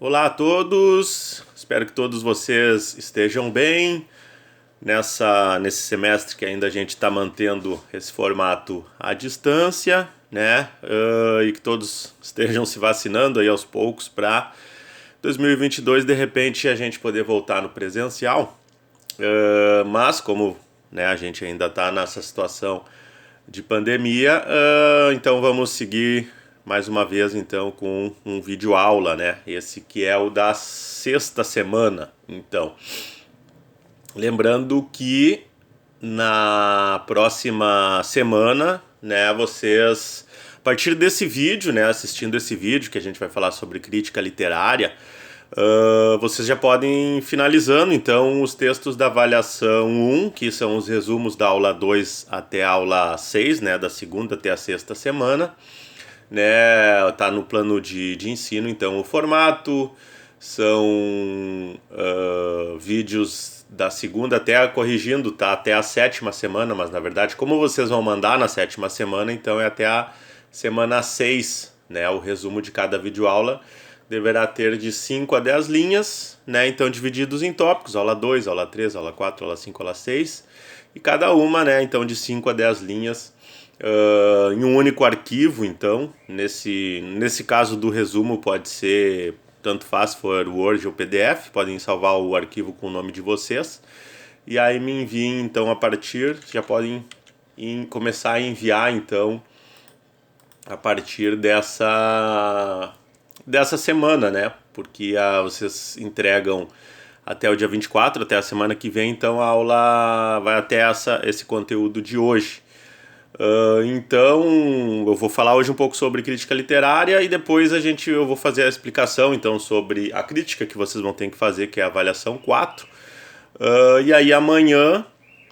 Olá a todos, espero que todos vocês estejam bem nesse semestre que ainda a gente está mantendo esse formato à distância, né? E que todos estejam se vacinando aí aos poucos para 2022 de repente a gente poder voltar no presencial. Mas como, né, a gente ainda está nessa situação de pandemia, então vamos seguir mais uma vez então com um vídeo aula, né? Esse que é o da sexta semana. Então, lembrando que na próxima semana, né, vocês, a partir desse vídeo, né, assistindo esse vídeo que a gente vai falar sobre crítica literária, vocês já podem ir finalizando então os textos da avaliação 1, que são os resumos da aula 2 até a aula 6, né, da segunda até a sexta semana, né, tá no plano de ensino. Então o formato são vídeos da segunda até, corrigindo, tá, até a sétima semana, mas na verdade como vocês vão mandar na sétima semana, então é até a semana 6, né, o resumo de cada videoaula deverá ter de 5 a 10 linhas, né, então divididos em tópicos, aula 2, aula 3, aula 4, aula 5, aula 6, e cada uma, né, então de 5 a 10 linhas, em um único arquivo. Então nesse caso do resumo pode ser, tanto faz se for Word ou PDF, podem salvar o arquivo com o nome de vocês, e aí me enviem então já podem começar a enviar então a partir dessa semana, né? Porque vocês entregam até o dia 24, até a semana que vem, então a aula vai até esse conteúdo de hoje. Então eu vou falar hoje um pouco sobre crítica literária e depois eu vou fazer a explicação então sobre a crítica que vocês vão ter que fazer, que é a avaliação 4. E aí amanhã,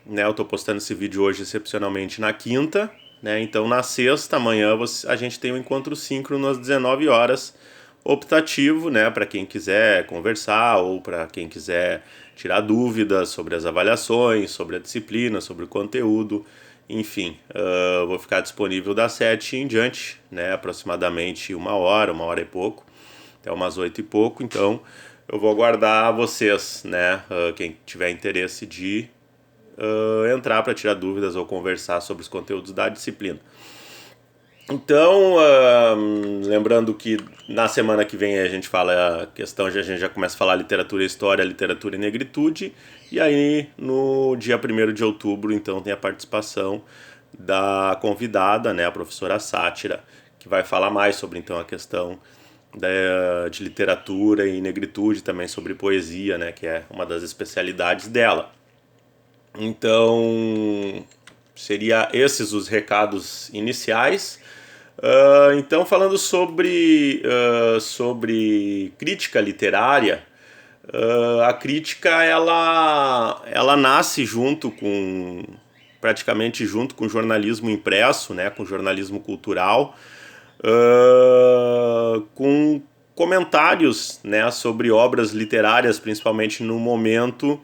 né, eu tô postando esse vídeo hoje excepcionalmente na quinta, né, então na sexta, amanhã, a gente tem um encontro síncrono às 19 horas, optativo, né, para quem quiser conversar ou para quem quiser tirar dúvidas sobre as avaliações, sobre a disciplina, sobre o conteúdo. Enfim, vou ficar disponível das 7 em diante, né, aproximadamente uma hora e pouco, até umas 8 e pouco. Então eu vou aguardar vocês, né, quem tiver interesse de entrar para tirar dúvidas ou conversar sobre os conteúdos da disciplina. Então, lembrando que na semana que vem a gente fala a questão, a gente já começa a falar literatura e história, literatura e negritude, e aí no dia 1º de outubro, então, tem a participação da convidada, né, a professora Sátira, que vai falar mais sobre então a questão de literatura e negritude, também sobre poesia, né, que é uma das especialidades dela. Então, seria esses os recados iniciais. Então, falando sobre crítica literária, a crítica ela nasce praticamente junto com o jornalismo impresso, né, com o jornalismo cultural, com comentários, né, sobre obras literárias, principalmente no momento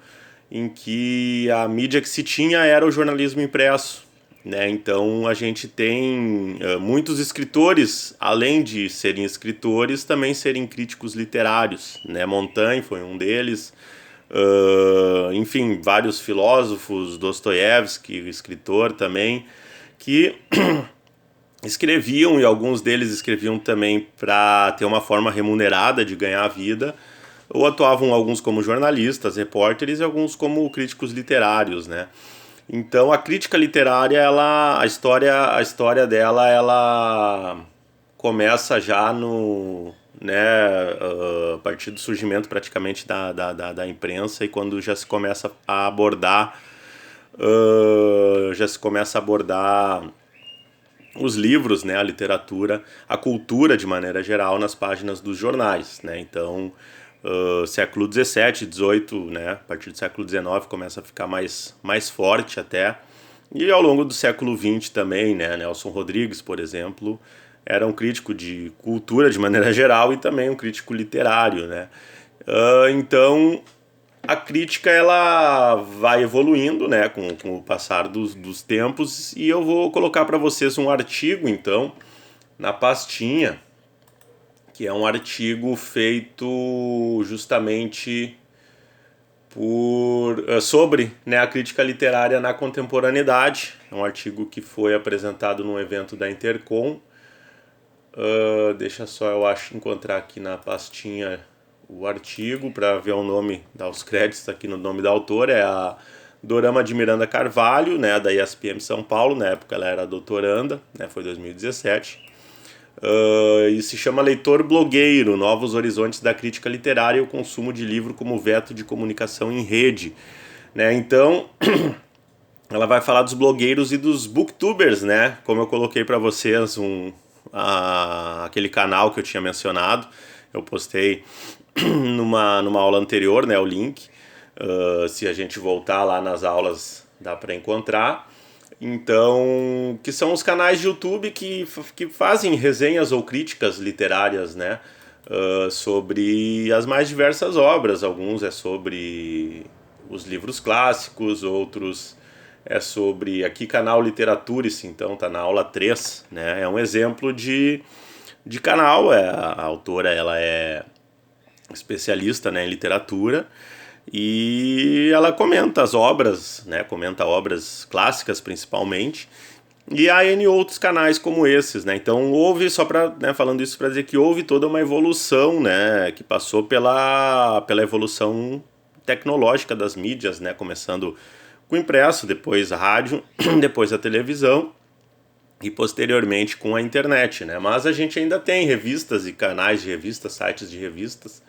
em que a mídia que se tinha era o jornalismo impresso, né? Então a gente tem muitos escritores, além de serem escritores, também serem críticos literários, né? Montaigne foi um deles, enfim, vários filósofos, Dostoiévski, escritor também, que escreviam, e alguns deles escreviam também para ter uma forma remunerada de ganhar a vida, ou atuavam alguns como jornalistas, repórteres, e alguns como críticos literários, né? Então a crítica literária, a história dela, ela começa já a partir do surgimento praticamente da imprensa, e quando já se começa a abordar os livros, né, a literatura, a cultura de maneira geral nas páginas dos jornais, né? Então século XVII, XVIII, né, a partir do século XIX começa a ficar mais forte até, e ao longo do século XX também, né, Nelson Rodrigues, por exemplo, era um crítico de cultura de maneira geral e também um crítico literário, né. Então a crítica ela vai evoluindo, né, com o passar dos tempos, e eu vou colocar para vocês um artigo então na pastinha que é um artigo feito justamente sobre, né, a crítica literária na contemporaneidade. É um artigo que foi apresentado num evento da Intercom. Deixa só eu encontrar aqui na pastinha o artigo para ver o nome, dar os créditos aqui no nome da autora. É a Dorama de Miranda Carvalho, né, da ISPM São Paulo. Na época ela era doutoranda, né, foi 2017. E se chama Leitor Blogueiro, Novos Horizontes da Crítica Literária e o Consumo de Livro como Veto de Comunicação em Rede, né? Então, ela vai falar dos blogueiros e dos booktubers, né? Como eu coloquei para vocês aquele canal que eu tinha mencionado, eu postei numa aula anterior, né, o link. Se a gente voltar lá nas aulas dá para encontrar. Então, que são os canais de YouTube que fazem resenhas ou críticas literárias, né, sobre as mais diversas obras. Alguns é sobre os livros clássicos, outros é sobre... Aqui, canal Literaturice, então tá na aula 3, né, é um exemplo de canal. A autora, ela é especialista, né, em literatura, e ela comenta as obras, né? Comenta obras clássicas principalmente, e há N outros canais como esses, né? Então houve, só para, né, falando isso para dizer que houve toda uma evolução, né, que passou pela evolução tecnológica das mídias, né, começando com o impresso, depois a rádio, depois a televisão e posteriormente com a internet, né? Mas a gente ainda tem revistas e canais de revistas, sites de revistas,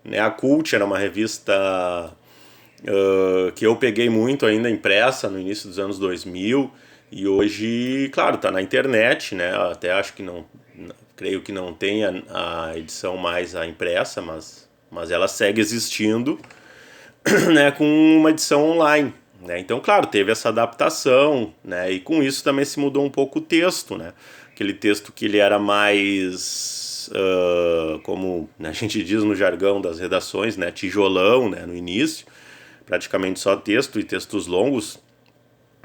né? A Cult era uma revista que eu peguei muito ainda impressa no início dos anos 2000, e hoje, claro, está na internet, né? Até acho que não, creio que não tenha a edição mais a impressa, mas ela segue existindo, né, com uma edição online, né? Então, claro, teve essa adaptação, né? E com isso também se mudou um pouco o texto, né? Aquele texto que ele era mais... como a gente diz no jargão das redações, né, tijolão, né, no início, praticamente só texto e textos longos,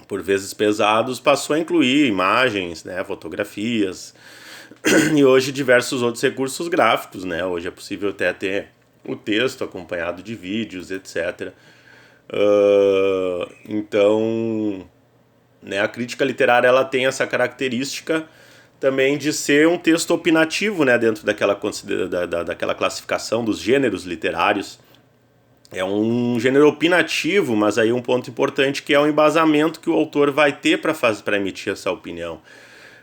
por vezes pesados, passou a incluir imagens, né, fotografias, e hoje diversos outros recursos gráficos, né? Hoje é possível até ter o texto acompanhado de vídeos, etc. Então, né, a crítica literária, ela tem essa característica também de ser um texto opinativo, né, dentro daquela classificação dos gêneros literários. É um gênero opinativo, mas aí um ponto importante, que é o embasamento que o autor vai ter para emitir essa opinião,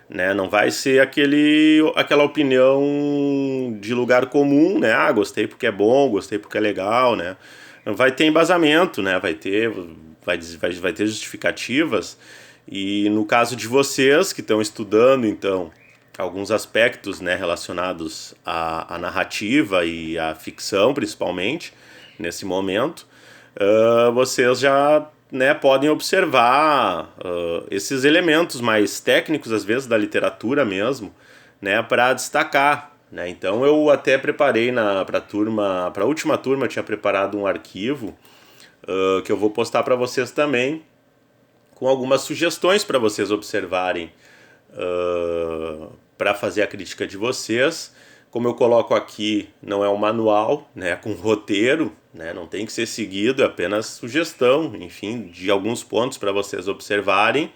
né? Não vai ser aquela opinião de lugar comum, né? Ah, gostei porque é bom, gostei porque é legal, né? Vai ter embasamento, né? Vai ter justificativas. E no caso de vocês que estão estudando, então, alguns aspectos, né, relacionados à narrativa e à ficção, principalmente, nesse momento, vocês já, né, podem observar esses elementos mais técnicos, às vezes, da literatura mesmo, né, para destacar, né? Então eu até preparei para a última turma, eu tinha preparado um arquivo que eu vou postar para vocês também, com algumas sugestões para vocês observarem para fazer a crítica de vocês. Como eu coloco aqui, não é um manual, né, com roteiro, né, não tem que ser seguido, é apenas sugestão, enfim, de alguns pontos para vocês observarem,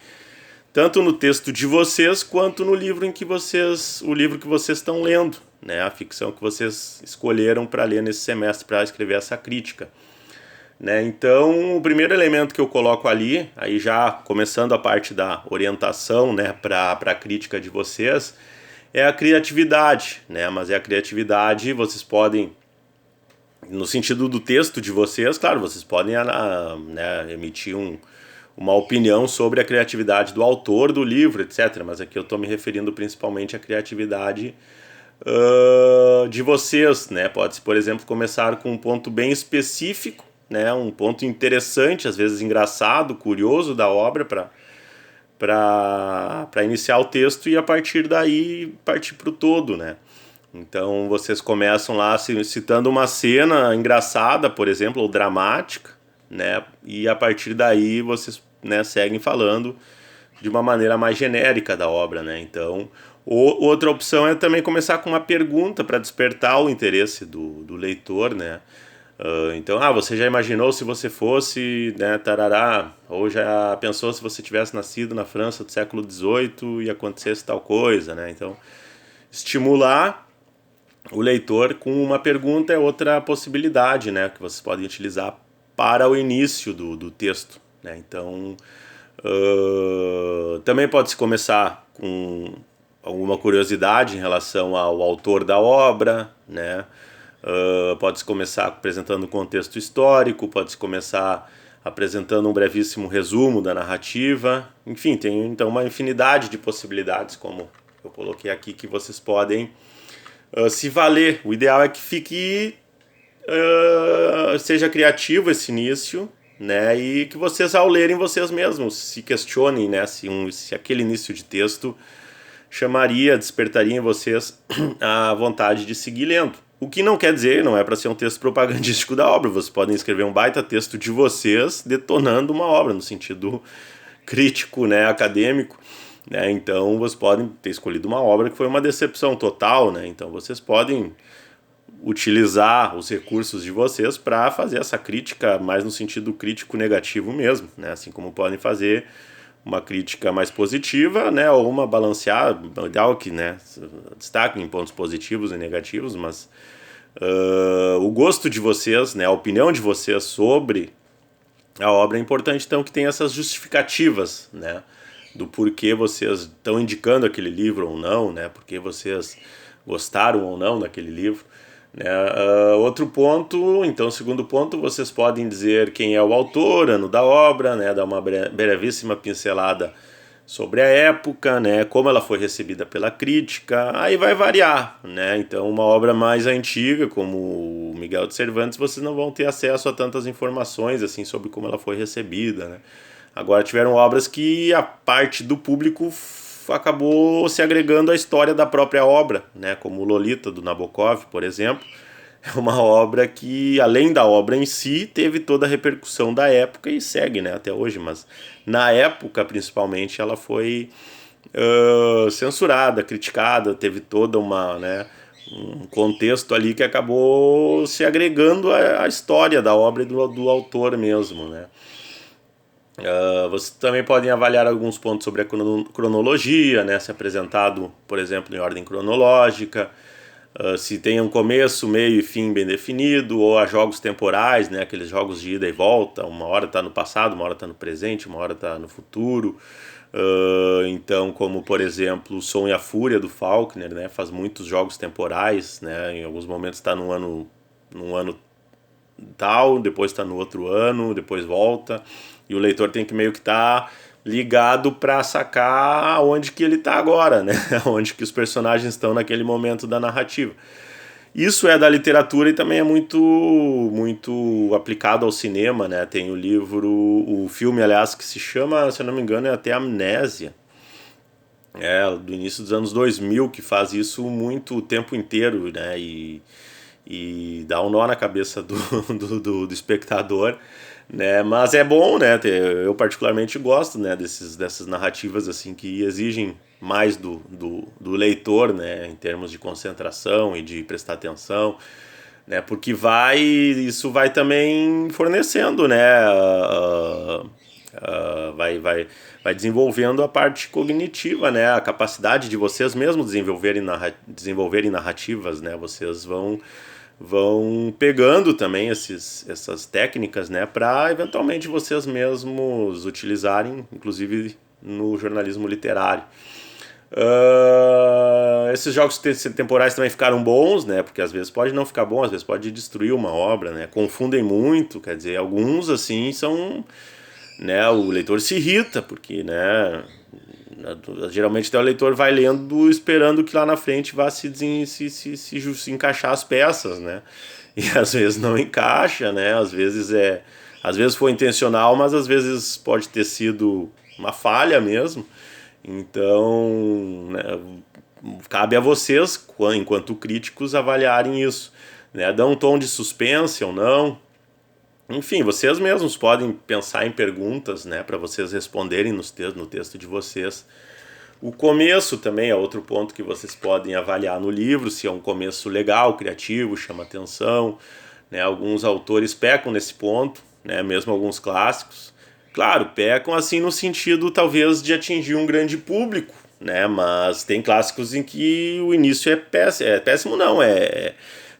tanto no texto de vocês quanto no livro o livro que vocês estão lendo, né, a ficção que vocês escolheram para ler nesse semestre para escrever essa crítica. Né? Então, o primeiro elemento que eu coloco ali, aí já começando a parte da orientação, né, para a crítica de vocês, é a criatividade, né? Mas é a criatividade, vocês podem, no sentido do texto de vocês, claro, vocês podem, né, emitir uma opinião sobre a criatividade do autor do livro, etc. Mas aqui eu estou me referindo principalmente à criatividade de vocês, né? Pode-se, por exemplo, começar com um ponto bem específico, né, um ponto interessante, às vezes engraçado, curioso da obra, para iniciar o texto, e a partir daí partir para o todo, né? Então vocês começam lá citando uma cena engraçada, por exemplo, ou dramática, né? E a partir daí vocês, né, seguem falando de uma maneira mais genérica da obra, né? Então Outra opção é também começar com uma pergunta para despertar o interesse do leitor, né? Então, você já imaginou se você fosse, né, tarará, ou já pensou se você tivesse nascido na França do século XVIII e acontecesse tal coisa, né? Então, estimular o leitor com uma pergunta é outra possibilidade, né, que vocês podem utilizar para o início do texto, né? Então, também pode-se começar com alguma curiosidade em relação ao autor da obra, né? Pode-se começar apresentando um contexto histórico, pode-se começar apresentando um brevíssimo resumo da narrativa. Enfim, tem então uma infinidade de possibilidades, como eu coloquei aqui, que vocês podem se valer. O ideal é que fique seja criativo esse início, né? E que vocês, ao lerem, vocês mesmos se questionem, né? Se aquele início de texto despertaria em vocês a vontade de seguir lendo. O que não quer dizer, não é para ser um texto propagandístico da obra. Vocês podem escrever um baita texto de vocês detonando uma obra, no sentido crítico, né, acadêmico, né? Então vocês podem ter escolhido uma obra que foi uma decepção total, né? Então vocês podem utilizar os recursos de vocês para fazer essa crítica mais no sentido crítico negativo mesmo, né? Assim como podem fazer uma crítica mais positiva, né, ou uma balanceada, ideal que, né, destaquem pontos positivos e negativos, mas o gosto de vocês, né, a opinião de vocês sobre a obra é importante, então, que tem essas justificativas, né, do porquê vocês estão indicando aquele livro ou não, né, porque vocês gostaram ou não daquele livro. Outro ponto, então, segundo ponto, vocês podem dizer quem é o autor, ano da obra, né, dar uma brevíssima pincelada sobre a época, né, como ela foi recebida pela crítica. Aí vai variar, né? Então, uma obra mais antiga, como o Miguel de Cervantes, vocês não vão ter acesso a tantas informações assim sobre como ela foi recebida, né? Agora tiveram obras que a parte do público acabou se agregando à história da própria obra, né? Como Lolita, do Nabokov, por exemplo. É uma obra que, além da obra em si, teve toda a repercussão da época e segue, né, até hoje. Mas na época, principalmente, ela foi censurada, criticada, teve toda uma, né, um contexto ali que acabou se agregando à história da obra e do autor mesmo, né? Vocês também podem avaliar alguns pontos sobre a cronologia, né? Se apresentado, por exemplo, em ordem cronológica, se tem um começo, meio e fim bem definido, ou há jogos temporais, né? Aqueles jogos de ida e volta, uma hora está no passado, uma hora está no presente, uma hora está no futuro. Então, como por exemplo, O Som e a Fúria do Faulkner, né? Faz muitos jogos temporais, né? Em alguns momentos está num ano tal, depois está no outro ano, depois volta, e o leitor tem que meio que estar ligado para sacar onde que ele está agora, né? Onde que os personagens estão naquele momento da narrativa. Isso é da literatura e também é muito aplicado ao cinema, né? Tem o filme, aliás, que se chama, se eu não me engano, é até Amnésia, do início dos anos 2000, que faz isso muito o tempo inteiro, né? E dá um nó na cabeça do espectador, né? Mas é bom, né? Eu particularmente gosto, né, dessas narrativas assim que exigem mais do leitor, né, em termos de concentração e de prestar atenção, né? Porque isso vai também fornecendo, né? Vai desenvolvendo a parte cognitiva, né? A capacidade de vocês mesmos desenvolverem narrativas, né? Vocês vão pegando também essas técnicas, né, para eventualmente vocês mesmos utilizarem, inclusive no jornalismo literário. Esses jogos temporais também ficaram bons, né, porque às vezes pode não ficar bom, às vezes pode destruir uma obra, né, confundem muito, quer dizer, alguns assim são, né, o leitor se irrita, porque, né, geralmente o leitor vai lendo esperando que lá na frente vá se encaixar as peças, né? E às vezes não encaixa, né? Às vezes foi intencional, mas às vezes pode ter sido uma falha mesmo. Então, né, cabe a vocês, enquanto críticos, avaliarem isso, né? Dá um tom de suspense ou não. Enfim, vocês mesmos podem pensar em perguntas, né, para vocês responderem no texto de vocês. O começo também é outro ponto que vocês podem avaliar no livro, se é um começo legal, criativo, chama atenção, né? Alguns autores pecam nesse ponto, né? Mesmo alguns clássicos. Claro, pecam assim no sentido talvez de atingir um grande público, né? Mas tem clássicos em que o início é péssimo não,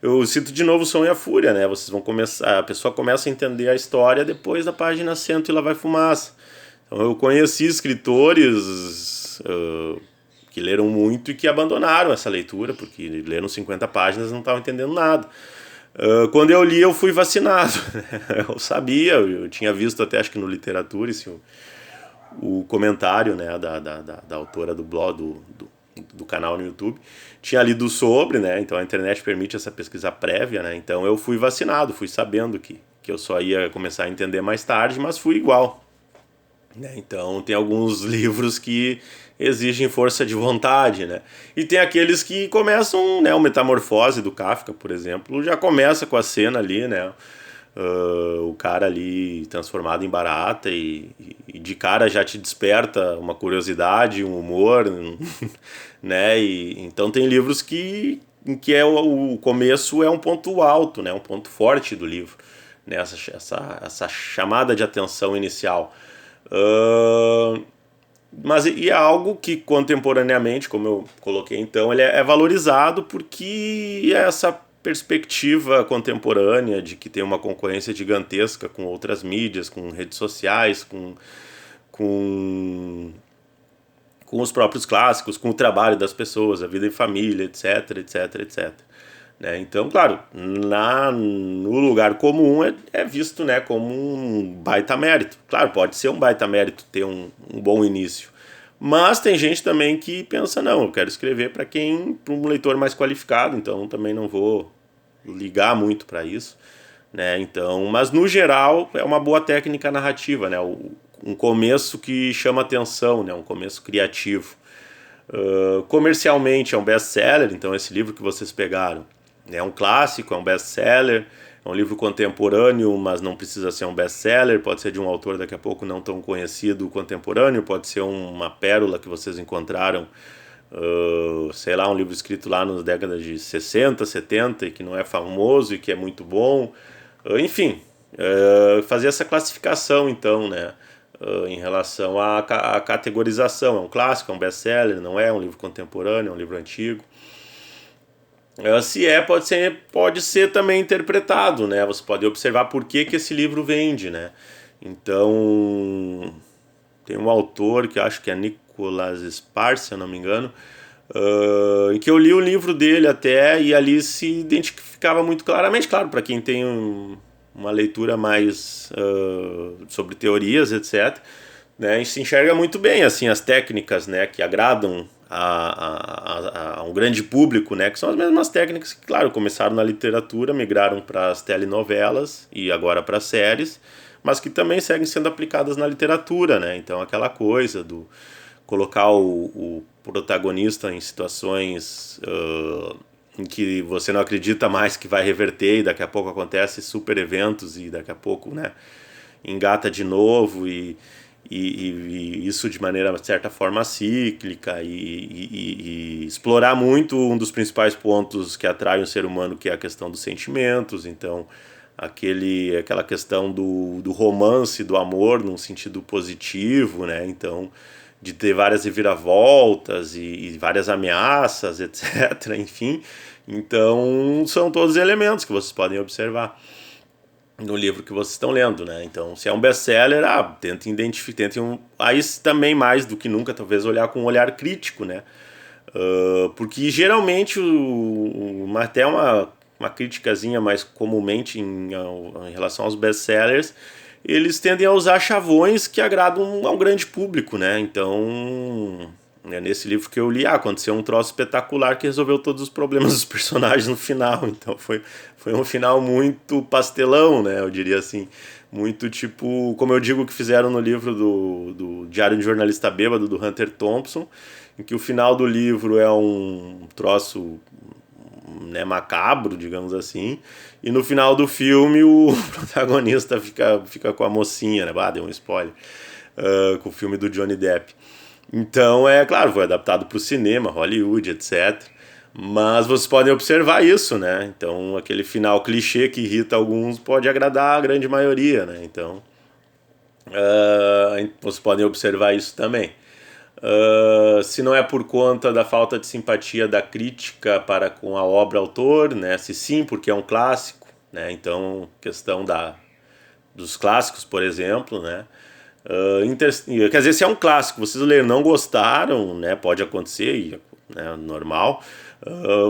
eu cito de novo o Som e a Fúria, né? Vocês vão começar, a pessoa começa a entender a história depois da página 100 e lá vai fumaça. Então eu conheci escritores que leram muito e que abandonaram essa leitura, porque leram 50 páginas e não estavam entendendo nada. Quando eu li, eu fui vacinado. Eu sabia, eu tinha visto até, acho que no Literatura, o comentário, né, da autora do blog, do canal no YouTube, tinha lido sobre, né, então a internet permite essa pesquisa prévia, né, então eu fui vacinado, fui sabendo que eu só ia começar a entender mais tarde, mas fui igual. Então tem alguns livros que exigem força de vontade, né? E tem aqueles que começam, né? O Metamorfose do Kafka, por exemplo, já começa com a cena ali, né? O cara ali transformado em barata e de cara já te desperta uma curiosidade, um humor, né? Então tem livros em que o começo é um ponto alto, né? Um ponto forte do livro, né? Essa chamada de atenção inicial. Mas é algo que contemporaneamente, como eu coloquei então, ele é valorizado porque essa perspectiva contemporânea de que tem uma concorrência gigantesca com outras mídias, com redes sociais, com os próprios clássicos, com o trabalho das pessoas, a vida em família, etc, etc, etc. Né? Então, claro, no lugar comum é visto, né, como um baita mérito. Claro, pode ser um baita mérito ter um bom início. Mas tem gente também que pensa, não, eu quero escrever para um leitor mais qualificado, então também não vou ligar muito para isso. Né? Então, mas no geral é uma boa técnica narrativa, né? Um começo que chama atenção, né? Um começo criativo. Comercialmente é um best-seller, então esse livro que vocês pegaram é um clássico, é um best-seller, é um livro contemporâneo, mas não precisa ser um best-seller, pode ser de um autor daqui a pouco não tão conhecido contemporâneo, pode ser uma pérola que vocês encontraram, sei lá, um livro escrito lá nas décadas de 60, 70 e que não é famoso e que é muito bom, enfim, fazer essa classificação então, né? Em relação à categorização, é um clássico, é um best-seller, não é um livro contemporâneo, é um livro antigo. Se pode ser também interpretado, né? Você pode observar por que esse livro vende, né? Então, tem um autor que acho que é Nicholas Sparks, se eu não me engano, em que eu li o livro dele até e ali se identificava muito claramente, claro, para quem tem uma leitura mais sobre teorias, etc., né? Se enxerga muito bem assim as técnicas, né, que agradam a um grande público, né, que são as mesmas técnicas que, claro, começaram na literatura, migraram para as telenovelas e agora para as séries, mas que também seguem sendo aplicadas na literatura, né? Então aquela coisa do colocar o protagonista em situações em que você não acredita mais que vai reverter e daqui a pouco acontece super eventos e daqui a pouco, né, engata de novo e isso de maneira, de certa forma, cíclica e explorar muito um dos principais pontos que atrai o ser humano, que é a questão dos sentimentos. Então, aquela questão do romance, do amor num sentido positivo, né? Então, de ter várias reviravoltas e várias ameaças, etc. Enfim, então são todos elementos que vocês podem observar no livro que vocês estão lendo, né? Então, se é um best-seller, tentem identificar, aí também mais do que nunca, talvez olhar com um olhar crítico, né? Porque geralmente até uma criticazinha mais comumente em relação aos best-sellers, eles tendem a usar chavões que agradam a um grande público, né? Então, nesse livro que eu li, aconteceu um troço espetacular que resolveu todos os problemas dos personagens no final. Então foi um final muito pastelão, né? Eu diria assim, muito tipo, como eu digo que fizeram no livro do Diário de um Jornalista Bêbado, do Hunter Thompson, em que o final do livro é um troço, né, macabro, digamos assim, e no final do filme o protagonista fica com a mocinha, né? Deu um spoiler, com o filme do Johnny Depp. Então, é claro, foi adaptado para o cinema, Hollywood, etc. Mas vocês podem observar isso, né? Então, aquele final clichê que irrita alguns pode agradar a grande maioria, né? Então, vocês podem observar isso também. Se não é por conta da falta de simpatia da crítica para com a obra autor, né? Se sim, porque é um clássico, né? Então, questão dos clássicos, por exemplo, né? Quer dizer, se é um clássico, vocês leram, não gostaram, né? Pode acontecer, né, normal.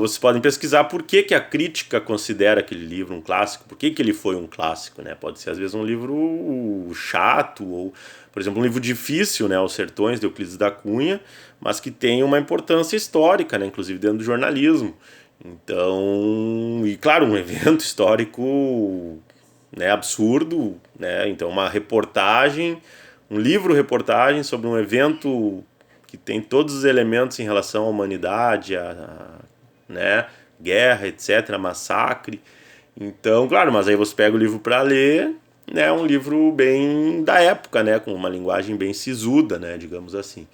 Vocês podem pesquisar por que a crítica considera aquele livro um clássico, por que ele foi um clássico, né? Pode ser às vezes um livro chato ou, por exemplo, um livro difícil, né? Os Sertões de Euclides da Cunha, mas que tem uma importância histórica, né? Inclusive dentro do jornalismo. Então, e claro, um evento histórico, né, absurdo, né? Então, uma reportagem, um livro-reportagem sobre um evento que tem todos os elementos em relação à humanidade, né, guerra, etc., massacre. Então, claro, mas aí você pega o livro para ler, né, um livro bem da época, né, com uma linguagem bem sisuda, né, digamos assim.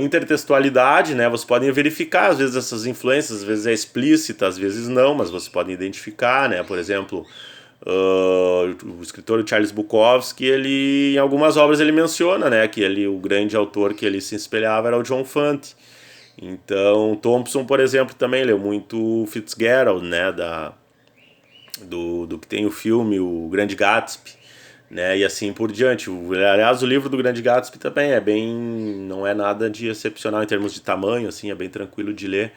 Intertextualidade, né, vocês podem verificar, às vezes essas influências, às vezes é explícita, às vezes não, mas vocês podem identificar, né, por exemplo, o escritor Charles Bukowski, ele em algumas obras ele menciona, né, que o grande autor que ele se espelhava era o John Fante. Então Thompson, por exemplo, também leu muito Fitzgerald, né, do que tem o filme O Grande Gatsby, né, e assim por diante. Aliás, o livro do Grande Gatsby também não é nada de excepcional em termos de tamanho, assim, é bem tranquilo de ler.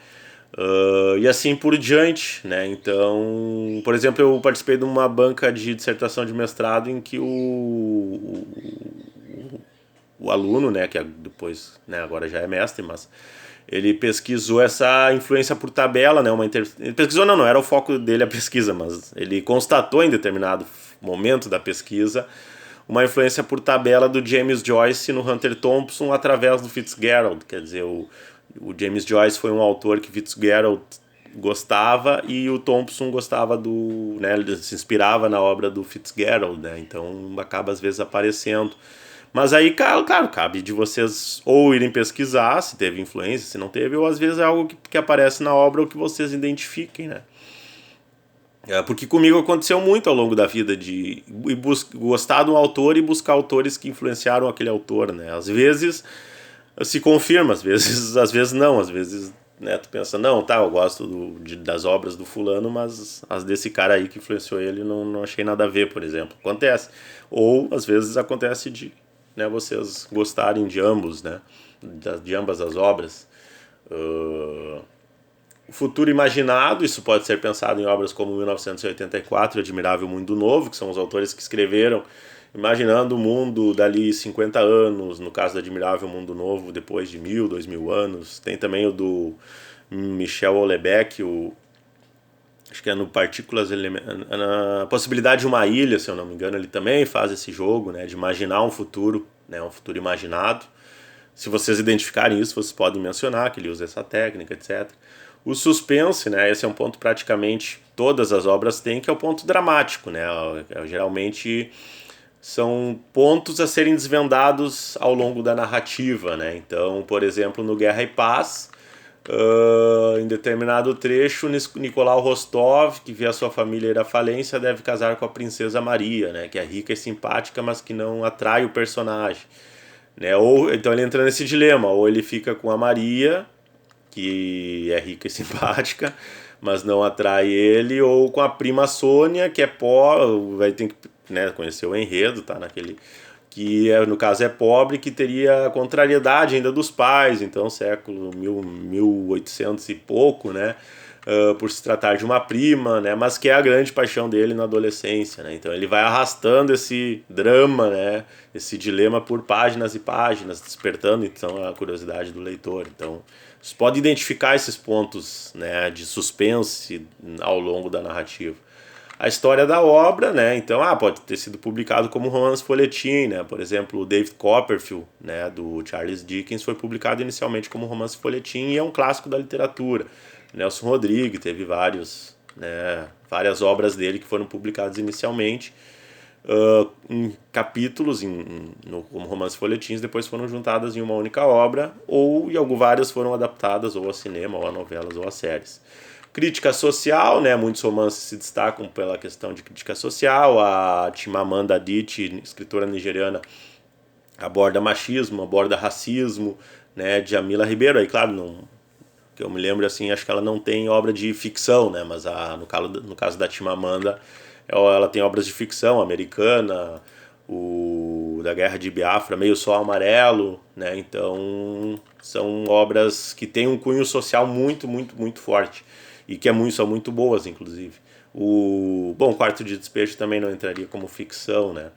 E assim por diante, né? Então, por exemplo, eu participei de uma banca de dissertação de mestrado em que o aluno, né, que depois, né, agora já é mestre, mas ele pesquisou essa influência por tabela, né? Ele pesquisou, não era o foco dele a pesquisa, mas ele constatou em determinado momento da pesquisa uma influência por tabela do James Joyce no Hunter Thompson através do Fitzgerald. Quer dizer, o James Joyce foi um autor que Fitzgerald gostava e o Thompson gostava né, ele se inspirava na obra do Fitzgerald, né? Então acaba às vezes aparecendo. Mas aí, claro, cabe de vocês ou irem pesquisar se teve influência, se não teve, ou às vezes é algo que aparece na obra ou que vocês identifiquem, né? Porque comigo aconteceu muito ao longo da vida de gostar de um autor e buscar autores que influenciaram aquele autor, né? Às vezes se confirma, às vezes não, às vezes, né, tu pensa, não, tá, eu gosto das obras do fulano, mas as desse cara aí que influenciou ele não achei nada a ver, por exemplo. Acontece. Ou às vezes acontece de, né, vocês gostarem de ambos, né, de ambas as obras. O futuro imaginado, isso pode ser pensado em obras como 1984 e Admirável Mundo Novo, que são os autores que escreveram imaginando o mundo dali 50 anos, no caso do Admirável Mundo Novo, depois de 1000, 2000 anos. Tem também o do Michel Houellebecq, acho que é no Partículas na Possibilidade de uma Ilha, se eu não me engano, ele também faz esse jogo, né, de imaginar um futuro, né, um futuro imaginado. Se vocês identificarem isso, vocês podem mencionar que ele usa essa técnica, etc. O suspense, né, esse é um ponto praticamente todas as obras têm, que é o ponto dramático, né, geralmente são pontos a serem desvendados ao longo da narrativa, né? Então, por exemplo, no Guerra e Paz, em determinado trecho, Nicolau Rostov, que vê a sua família ir à falência, deve casar com a princesa Maria, né? Que é rica e simpática, mas que não atrai o personagem, né? Ou então ele entra nesse dilema, ou ele fica com a Maria, que é rica e simpática, mas não atrai ele, ou com a prima Sônia, que é pobre, vai ter que, né, conhecer o enredo, tá, naquele que no caso é pobre, que teria a contrariedade ainda dos pais, então século 1800 e pouco, né, por se tratar de uma prima, né, mas que é a grande paixão dele na adolescência, né, então ele vai arrastando esse drama, né, esse dilema por páginas e páginas, despertando então a curiosidade do leitor. Então você pode identificar esses pontos, né, de suspense ao longo da narrativa. A história da obra, né? Então, pode ter sido publicado como romance folhetim, né? Por exemplo, o David Copperfield, né, do Charles Dickens, foi publicado inicialmente como romance folhetim e é um clássico da literatura. Nelson Rodrigues teve várias obras dele que foram publicadas inicialmente. em capítulos, como romances folhetins, depois foram juntadas em uma única obra, ou várias foram adaptadas ou a cinema, ou a novelas, ou a séries. Crítica social, né? Muitos romances se destacam pela questão de crítica social. A Chimamanda Adichie, escritora nigeriana, aborda machismo, aborda racismo, né? Djamila Ribeiro, aí claro, não, que eu me lembro assim, acho que ela não tem obra de ficção, né? Mas no caso da Chimamanda, ela tem obras de ficção americana, da Guerra de Biafra, Meio Sol Amarelo, né? Então são obras que têm um cunho social muito, muito, muito forte e que são muito boas, inclusive. Quarto de Despejo também não entraria como ficção, né?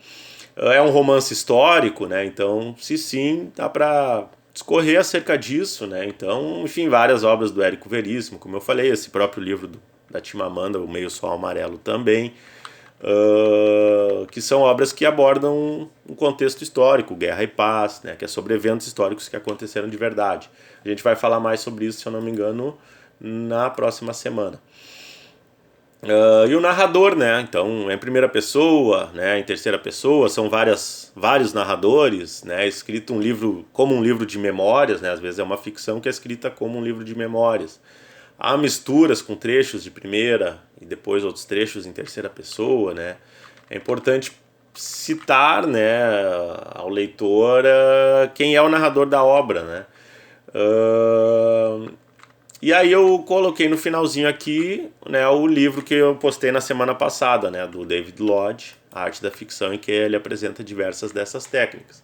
É um romance histórico, né? Então, se sim, dá para discorrer acerca disso, né? Então, enfim, várias obras do Érico Veríssimo, como eu falei, esse próprio livro da Chimamanda, O Meio Sol Amarelo também, que são obras que abordam um contexto histórico, guerra e paz, né? Que é sobre eventos históricos que aconteceram de verdade. A gente vai falar mais sobre isso, se eu não me engano, na próxima semana. E o narrador, né? Então, em primeira pessoa, né? Em terceira pessoa, são vários narradores, né? Escrito como um livro de memórias, né? Às vezes é uma ficção que é escrita como um livro de memórias. Há misturas com trechos de primeira e depois outros trechos em terceira pessoa, né? É importante citar, né, ao leitor quem é o narrador da obra, né? E aí eu coloquei no finalzinho aqui, né, o livro que eu postei na semana passada, né, do David Lodge, A Arte da Ficção, em que ele apresenta diversas dessas técnicas.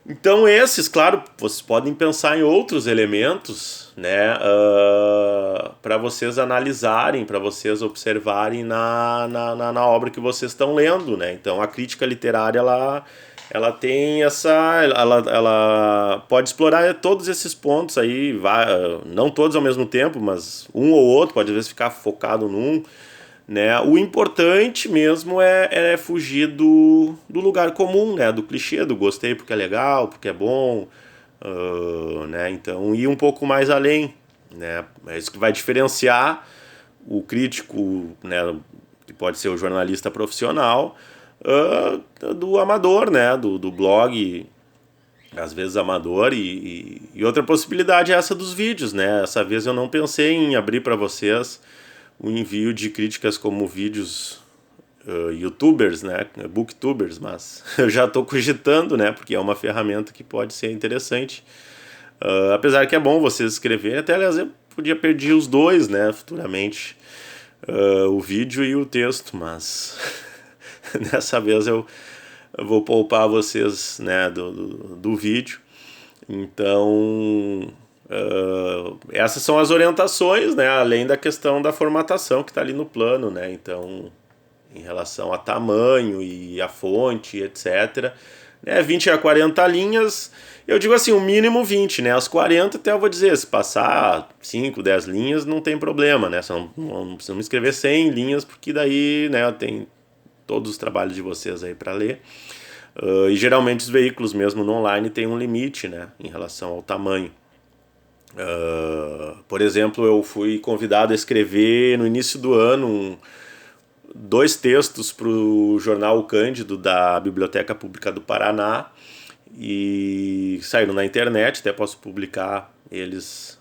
Então esses, claro, vocês podem pensar em outros elementos, né, para vocês analisarem, para vocês observarem na obra que vocês estão lendo, né. Então a crítica literária, ela tem ela pode explorar todos esses pontos aí, não todos ao mesmo tempo, mas um ou outro, pode às vezes ficar focado num, né? O importante mesmo é fugir do lugar comum, né? Do clichê, do gostei porque é legal, porque é bom, né? Então ir um pouco mais além, né? É isso que vai diferenciar o crítico, né? Que pode ser o jornalista profissional, do amador, né? Do blog, às vezes amador, e outra possibilidade é essa dos vídeos, né? Essa vez eu não pensei em abrir para vocês o envio de críticas como vídeos youtubers, né? Booktubers, mas eu já estou cogitando, né? Porque é uma ferramenta que pode ser interessante. Apesar que é bom vocês escreverem, até aliás eu podia pedir os dois, né? Futuramente, o vídeo e o texto, mas dessa vez eu vou poupar vocês, né, do vídeo. Então, essas são as orientações, né, além da questão da formatação que está ali no plano, né. Então, em relação a tamanho e a fonte, etc., né, 20 a 40 linhas, eu digo assim, o mínimo 20, né, as 40 até eu vou dizer, se passar 5, 10 linhas não tem problema, né, só não precisamos escrever 100 linhas, porque daí, né, tem todos os trabalhos de vocês aí para ler. E geralmente os veículos mesmo no online têm um limite, né, em relação ao tamanho. Por exemplo, eu fui convidado a escrever no início do ano 2 textos para o jornal O Cândido da Biblioteca Pública do Paraná, e saíram na internet, até posso publicar eles.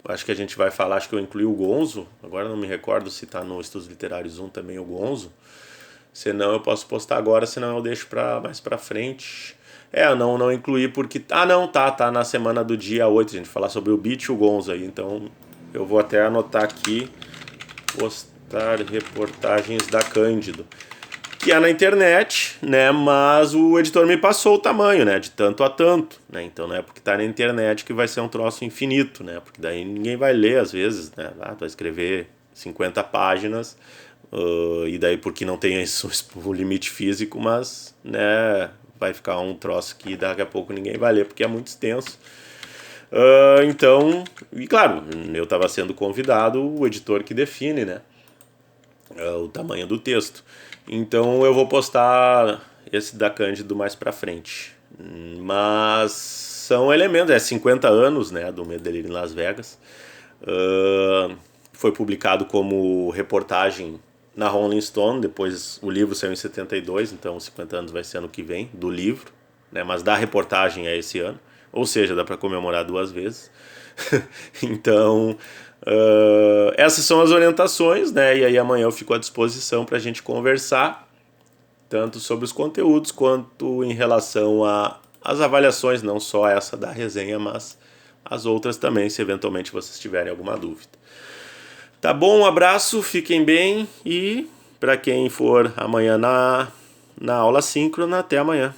Acho que a gente vai falar, acho que eu incluí o Gonzo, agora não me recordo se está no Estudos Literários 1 também o Gonzo. Senão eu posso postar agora, senão eu deixo mais pra frente. Eu não incluí porque... não, tá na semana do dia 8, a gente falar sobre o Beat e o Gonzo aí. Então eu vou até anotar aqui, postar reportagens da Cândido, que é na internet, né, mas o editor me passou o tamanho, né, de tanto a tanto, né, então não é porque tá na internet que vai ser um troço infinito, né, porque daí ninguém vai ler às vezes, né, tu vai escrever 50 páginas, e daí porque não tem o limite físico, mas, né, vai ficar um troço que daqui a pouco ninguém vai ler porque é muito extenso. Então, e claro, eu estava sendo convidado, o editor que define, né, o tamanho do texto. Então eu vou postar esse da Cândido mais pra frente. Mas são elementos, 50 anos, né, do Medo e Delírio em Las Vegas. Foi publicado como reportagem na Rolling Stone. Depois o livro saiu em 72, então 50 anos vai ser ano que vem do livro, né? Mas da reportagem é esse ano, ou seja, dá para comemorar 2 vezes. Então, essas são as orientações, né? E aí amanhã eu fico à disposição para a gente conversar, tanto sobre os conteúdos quanto em relação às avaliações, não só essa da resenha, mas as outras também, se eventualmente vocês tiverem alguma dúvida. Tá bom, um abraço, fiquem bem e para quem for amanhã na aula síncrona, até amanhã.